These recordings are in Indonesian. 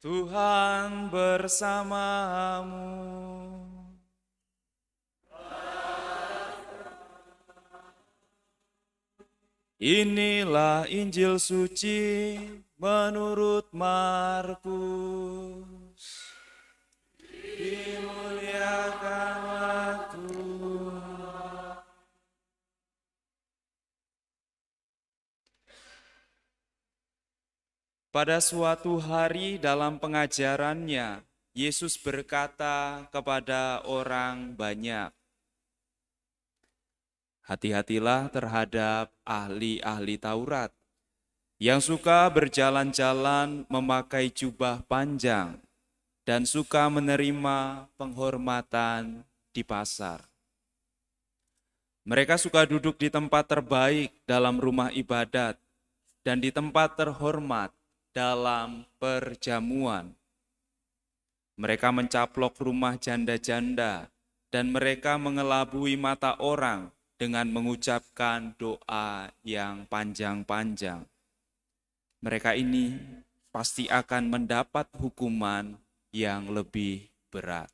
Tuhan bersamamu. Inilah Injil suci menurut Markus. Dimuliakanlah Tuhan. Pada suatu hari dalam pengajarannya, Yesus berkata kepada orang banyak, "Hati-hatilah terhadap ahli-ahli Taurat yang suka berjalan-jalan memakai jubah panjang dan suka menerima penghormatan di pasar. Mereka suka duduk di tempat terbaik dalam rumah ibadat dan di tempat terhormat dalam perjamuan. Mereka mencaplok rumah janda-janda dan mereka mengelabui mata orang dengan mengucapkan doa yang panjang-panjang. Mereka ini pasti akan mendapat hukuman yang lebih berat."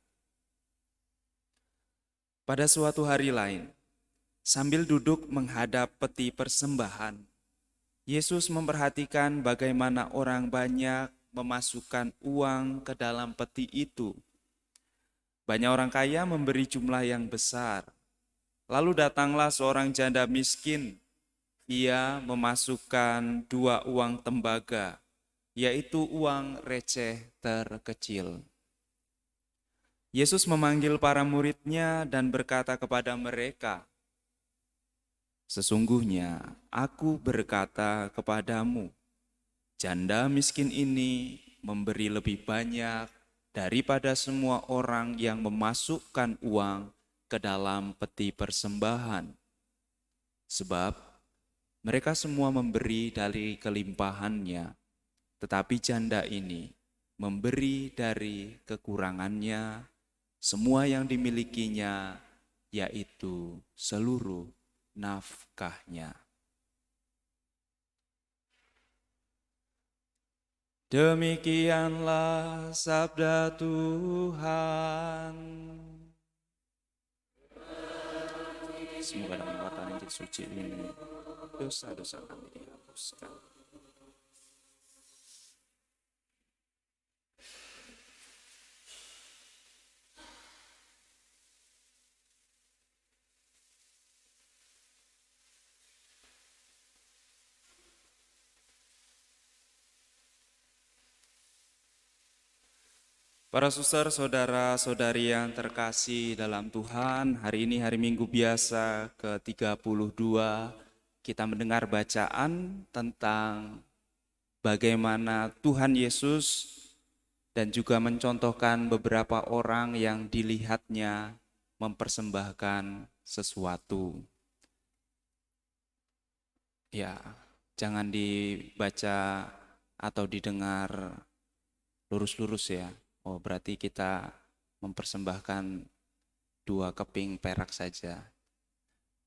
Pada suatu hari lain, sambil duduk menghadap peti persembahan, Yesus memperhatikan bagaimana orang banyak memasukkan uang ke dalam peti itu. Banyak orang kaya memberi jumlah yang besar. Lalu datanglah seorang janda miskin. Ia memasukkan 2 uang tembaga, yaitu uang receh terkecil. Yesus memanggil para murid-Nya dan berkata kepada mereka, "Sesungguhnya aku berkata kepadamu, janda miskin ini memberi lebih banyak daripada semua orang yang memasukkan uang ke dalam peti persembahan. Sebab mereka semua memberi dari kelimpahannya, tetapi janda ini memberi dari kekurangannya semua yang dimilikinya, yaitu seluruh nafkahnya." Demikianlah sabda Tuhan. Semoga dalam kekuatan Injil suci ini dosa-dosa kami dihapuskan. Para suster, saudara-saudari yang terkasih dalam Tuhan, hari ini hari Minggu biasa ke-32, kita mendengar bacaan tentang bagaimana Tuhan Yesus dan juga mencontohkan beberapa orang yang dilihatnya mempersembahkan sesuatu. Ya, jangan dibaca atau didengar lurus-lurus ya. Oh, berarti kita mempersembahkan 2 keping perak saja.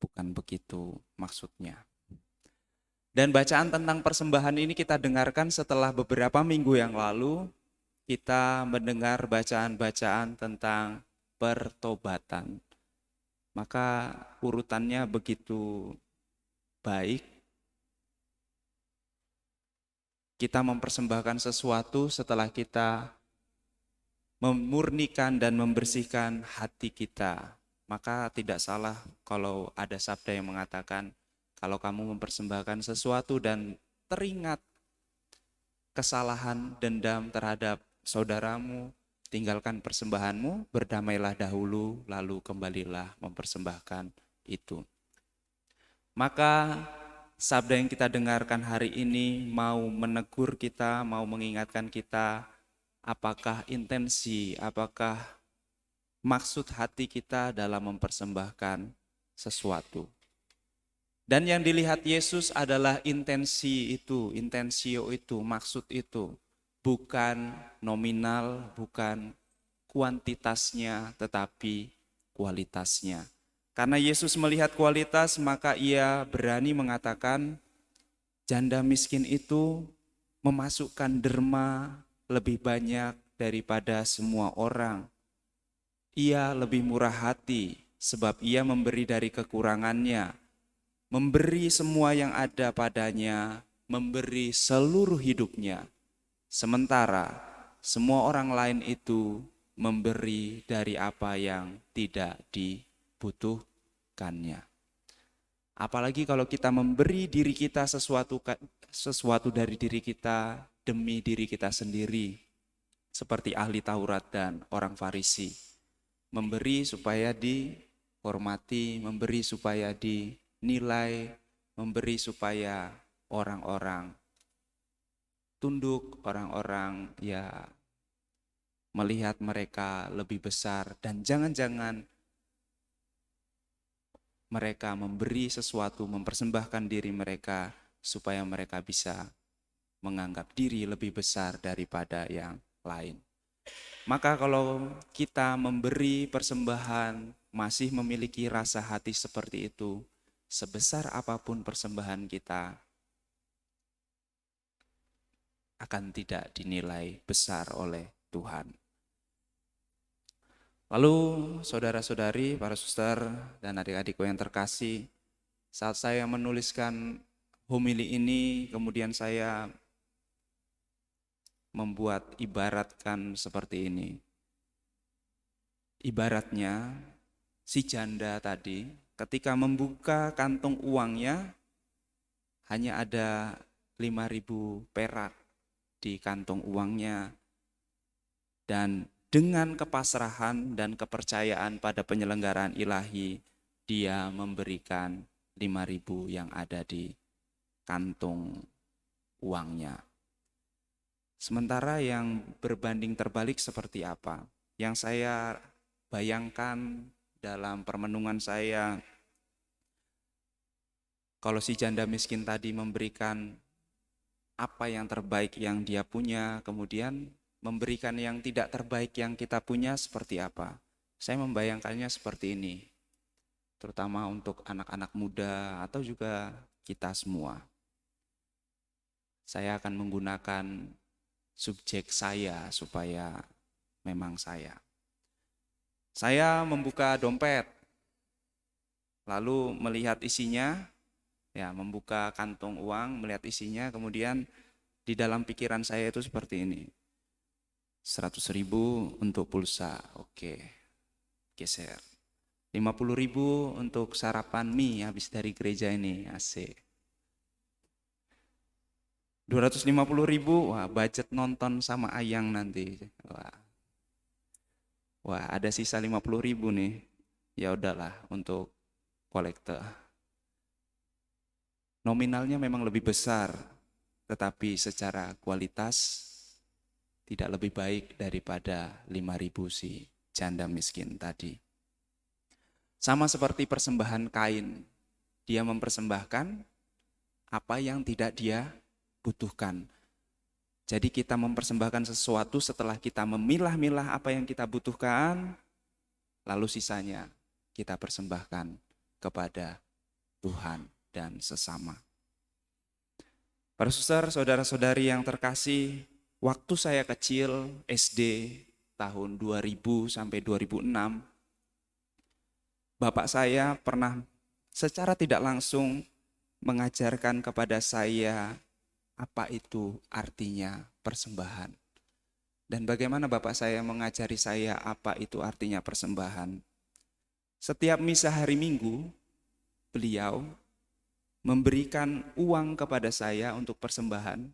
Bukan begitu maksudnya. Dan bacaan tentang persembahan ini kita dengarkan setelah beberapa minggu yang lalu kita mendengar bacaan-bacaan tentang pertobatan. Maka urutannya begitu baik. Kita mempersembahkan sesuatu setelah kita memurnikan dan membersihkan hati kita. Maka tidak salah kalau ada sabda yang mengatakan, kalau kamu mempersembahkan sesuatu dan teringat kesalahan dendam terhadap saudaramu, tinggalkan persembahanmu, berdamailah dahulu, lalu kembalilah mempersembahkan itu. Maka sabda yang kita dengarkan hari ini mau menegur kita, mau mengingatkan kita, apakah intensi, apakah maksud hati kita dalam mempersembahkan sesuatu. Dan yang dilihat Yesus adalah intensi itu, intensio itu, maksud itu. Bukan nominal, bukan kuantitasnya, tetapi kualitasnya. Karena Yesus melihat kualitas, maka ia berani mengatakan, janda miskin itu memasukkan derma lebih banyak daripada semua orang. Ia lebih murah hati sebab ia memberi dari kekurangannya, memberi semua yang ada padanya, memberi seluruh hidupnya. Sementara semua orang lain itu memberi dari apa yang tidak dibutuhkannya. Apalagi kalau kita memberi diri kita sesuatu dari diri kita demi diri kita sendiri. Seperti ahli Taurat dan orang Farisi. Memberi supaya dihormati, memberi supaya dinilai, memberi supaya orang-orang tunduk, orang-orang ya melihat mereka lebih besar, dan jangan-jangan mereka memberi sesuatu, mempersembahkan diri mereka supaya mereka bisa menganggap diri lebih besar daripada yang lain. Maka kalau kita memberi persembahan masih memiliki rasa hati seperti itu, sebesar apapun persembahan kita akan tidak dinilai besar oleh Tuhan. Lalu saudara-saudari, para suster dan adik-adikku yang terkasih, saat saya menuliskan homili ini, kemudian saya membuat ibaratkan seperti ini. Ibaratnya si janda tadi ketika membuka kantung uangnya hanya ada 5.000 perak di kantung uangnya, dan dengan kepasrahan dan kepercayaan pada penyelenggaraan ilahi, dia memberikan 5.000 yang ada di kantung uangnya. Sementara yang berbanding terbalik seperti apa? Yang saya bayangkan dalam permenungan saya, kalau si janda miskin tadi memberikan apa yang terbaik yang dia punya, kemudian memberikan yang tidak terbaik yang kita punya seperti apa? Saya membayangkannya seperti ini, terutama untuk anak-anak muda atau juga kita semua. Saya akan menggunakan subjek saya supaya memang saya. Saya membuka dompet, lalu melihat isinya, ya membuka kantung uang, melihat isinya, kemudian di dalam pikiran saya itu seperti ini. 100.000 untuk pulsa, oke, geser. 50.000 untuk sarapan mie habis dari gereja ini, asik. 250.000, wah budget nonton sama Ayang nanti. Wah ada sisa 50.000 nih, ya udahlah untuk kolektor. Nominalnya memang lebih besar, tetapi secara kualitas tidak lebih baik daripada 5.000 si janda miskin tadi. Sama seperti persembahan Kain, dia mempersembahkan apa yang tidak dia butuhkan. Jadi kita mempersembahkan sesuatu setelah kita memilah-milah apa yang kita butuhkan, lalu sisanya kita persembahkan kepada Tuhan dan sesama. Para suster, saudara-saudari yang terkasih, waktu saya kecil, SD, tahun 2000 sampai 2006, bapak saya pernah secara tidak langsung mengajarkan kepada saya apa itu artinya persembahan. Dan bagaimana bapak saya mengajari saya apa itu artinya persembahan. Setiap misa hari Minggu, beliau memberikan uang kepada saya untuk persembahan,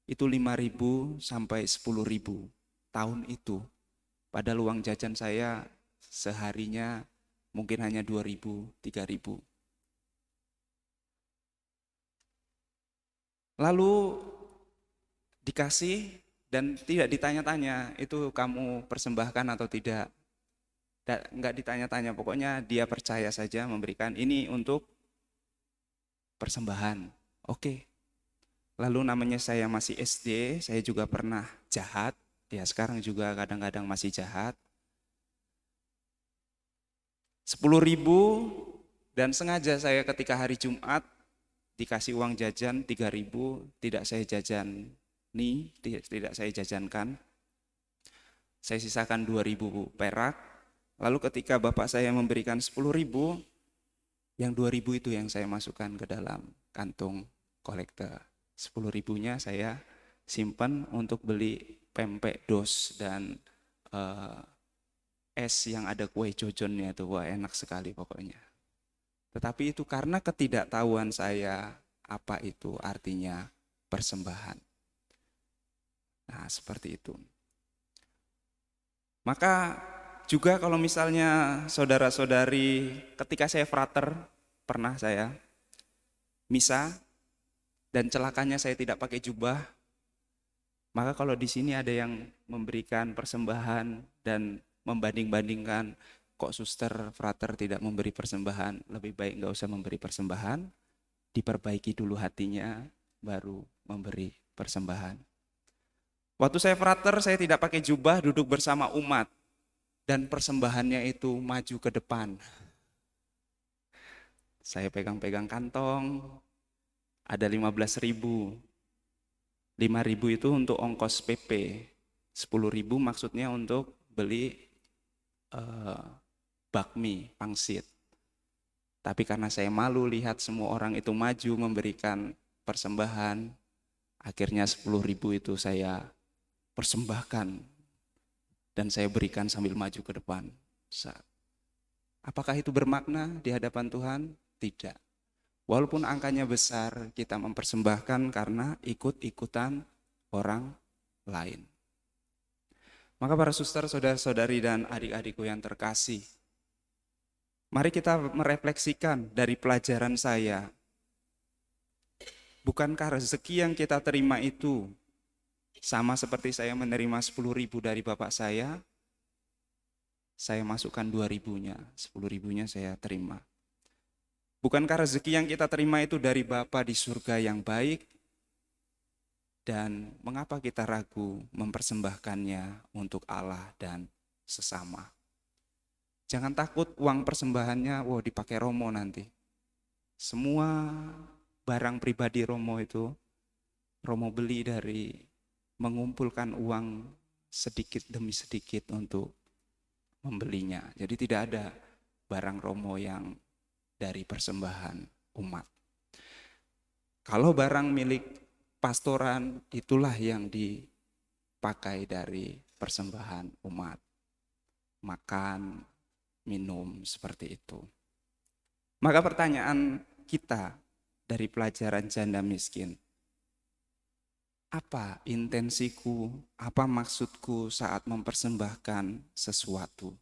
itu 5.000 sampai 10.000 tahun itu. Padahal uang jajan saya seharinya mungkin hanya 2.000, 3.000. Lalu dikasih dan tidak ditanya-tanya itu kamu persembahkan atau tidak. Enggak ditanya-tanya, pokoknya dia percaya saja memberikan ini untuk persembahan. Oke. Lalu namanya saya masih SD, saya juga pernah jahat. Ya sekarang juga kadang-kadang masih jahat. 10.000 dan sengaja saya ketika hari Jumat dikasih uang jajan 3.000, tidak saya jajan nih tidak saya jajankan. Saya sisakan 2.000 perak. Lalu ketika bapak saya memberikan 10.000, yang 2.000 itu yang saya masukkan ke dalam kantung kolektor. 10.000-nya saya simpan untuk beli pempek dos dan es yang ada kue jojonnya itu. Wah, enak sekali pokoknya. Tetapi itu karena ketidaktahuan saya apa itu artinya persembahan. Nah, seperti itu. Maka juga kalau misalnya saudara-saudari, ketika saya frater, pernah saya misa dan celakanya saya tidak pakai jubah, maka kalau di sini ada yang memberikan persembahan dan membanding-bandingkan, kok suster frater tidak memberi persembahan, lebih baik nggak usah memberi persembahan, diperbaiki dulu hatinya, baru memberi persembahan. Waktu saya frater, saya tidak pakai jubah, duduk bersama umat. Dan persembahannya itu maju ke depan. Saya pegang-pegang kantong, ada 15.000. 5.000 itu untuk ongkos PP. 10.000 maksudnya untuk beli bakmi, pangsit. Tapi karena saya malu lihat semua orang itu maju memberikan persembahan, akhirnya 10.000 itu saya persembahkan dan saya berikan sambil maju ke depan. Apakah itu bermakna di hadapan Tuhan? Tidak. Walaupun angkanya besar, kita mempersembahkan karena ikut-ikutan orang lain. Maka para suster, saudara-saudari dan adik-adikku yang terkasih, mari kita merefleksikan dari pelajaran saya. Bukankah rezeki yang kita terima itu sama seperti saya menerima 10.000 dari bapak saya masukkan 2.000-nya, 10.000-nya saya terima. Bukankah rezeki yang kita terima itu dari Bapa di surga yang baik? Dan mengapa kita ragu mempersembahkannya untuk Allah dan sesama? Jangan takut uang persembahannya, dipakai Romo nanti. Semua barang pribadi Romo itu, Romo beli dari mengumpulkan uang sedikit demi sedikit untuk membelinya. Jadi tidak ada barang Romo yang dari persembahan umat. Kalau barang milik pastoran, itulah yang dipakai dari persembahan umat. Makan, minum, seperti itu. Maka pertanyaan kita dari pelajaran janda miskin, apa intensiku, apa maksudku saat mempersembahkan sesuatu?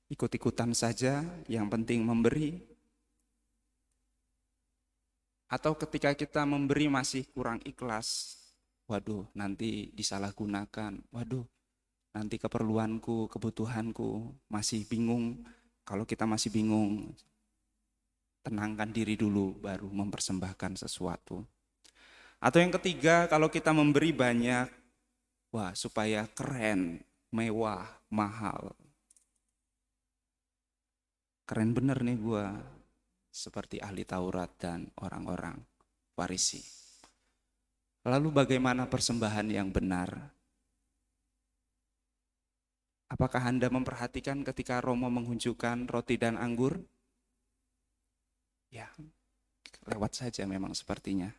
Ikut-ikutan saja, yang penting memberi. Atau ketika kita memberi masih kurang ikhlas, nanti disalahgunakan, nanti keperluanku, kebutuhanku masih bingung. Kalau kita masih bingung, tenangkan diri dulu baru mempersembahkan sesuatu. Atau yang ketiga, kalau kita memberi banyak, supaya keren, mewah, mahal. Keren bener nih gue, seperti ahli Taurat dan orang-orang Farisi. Lalu bagaimana persembahan yang benar? Apakah Anda memperhatikan ketika Romo mengunjukkan roti dan anggur? Ya, lewat saja memang sepertinya.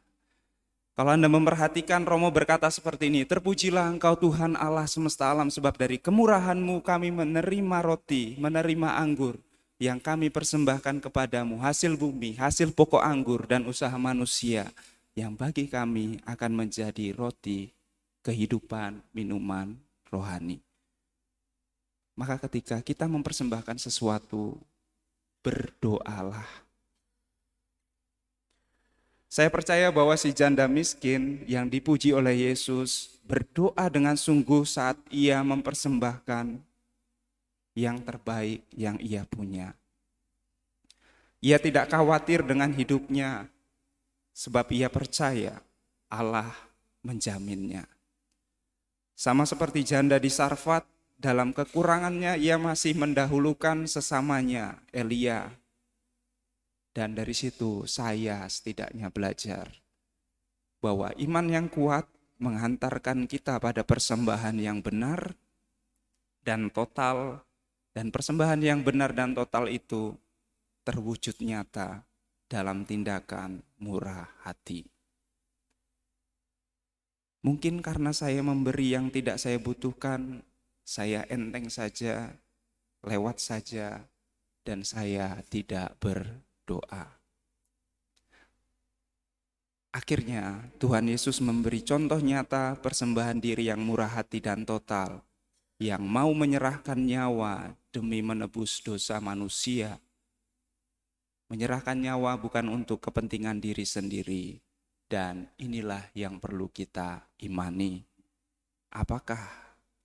Kalau Anda memperhatikan, Romo berkata seperti ini, terpujilah Engkau Tuhan Allah semesta alam, sebab dari kemurahan-Mu kami menerima roti, menerima anggur, yang kami persembahkan kepadamu, hasil bumi, hasil pokok anggur dan usaha manusia, yang bagi kami akan menjadi roti kehidupan, minuman rohani. Maka ketika kita mempersembahkan sesuatu, berdoalah. Saya percaya bahwa si janda miskin yang dipuji oleh Yesus berdoa dengan sungguh saat ia mempersembahkan yang terbaik yang ia punya. Ia tidak khawatir dengan hidupnya, sebab ia percaya Allah menjaminnya. Sama seperti janda di Sarfat, dalam kekurangannya ia masih mendahulukan sesamanya, Elia. Dan dari situ saya setidaknya belajar bahwa iman yang kuat menghantarkan kita pada persembahan yang benar dan total, dan persembahan yang benar dan total itu terwujud nyata dalam tindakan murah hati. Mungkin karena saya memberi yang tidak saya butuhkan, saya enteng saja, lewat saja, dan saya tidak berdoa. Akhirnya Tuhan Yesus memberi contoh nyata persembahan diri yang murah hati dan total, yang mau menyerahkan nyawa demi menebus dosa manusia. Menyerahkan nyawa bukan untuk kepentingan diri sendiri, dan inilah yang perlu kita imani. Apakah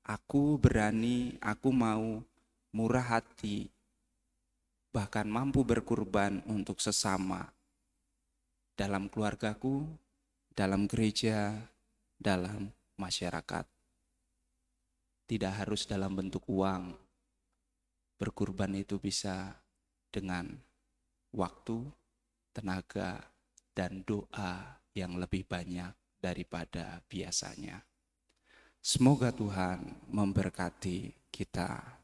aku berani, aku mau murah hati, bahkan mampu berkorban untuk sesama, dalam keluargaku, dalam gereja, dalam masyarakat. Tidak harus dalam bentuk uang. Berkorban itu bisa dengan waktu, tenaga, dan doa yang lebih banyak daripada biasanya. Semoga Tuhan memberkati kita.